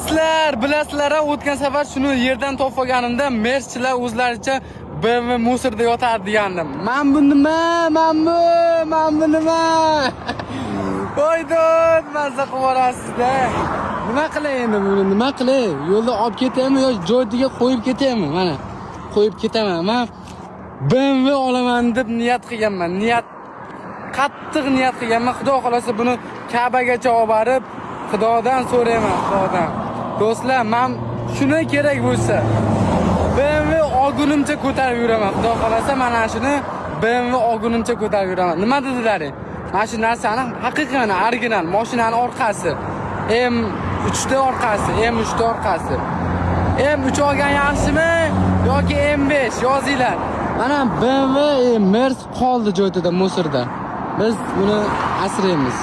Bilasizlar, o'tgan safar shuni yerdan topib olganimda merchchilar o'zlaricha BMW musirda yotar degandim. Men bu nima? Voydod, mazza qilib olasiz-da. Nima qilay endi buni? Nima qilay? Yo'lda olib ketaymi yo joyga qo'yib ketaymi? Mana qo'yib ketaman. Men BMW olaman deb niyat qilganman. Qattiq niyat qilganman. Xudo xolasa buni Ka'bagacha olib borib, Xudodan so'rayman, Xudodan. Do'stlar, men shuni kerak bo'lsa BMW olgunimcha ko'tarib yuraman. Xudo xolasa mana shuni BMW olgunimcha ko'tarib yuraman. Nima dedilaring? Mana shu narsani haqiqatan original mashinani orqasi, M3 orqasi, M3 orqasi. M3 olgan yaxshimi yoki M5 yozinglar. Mana BMW Merc qoldi joyida musirda. Biz buni asraymiz.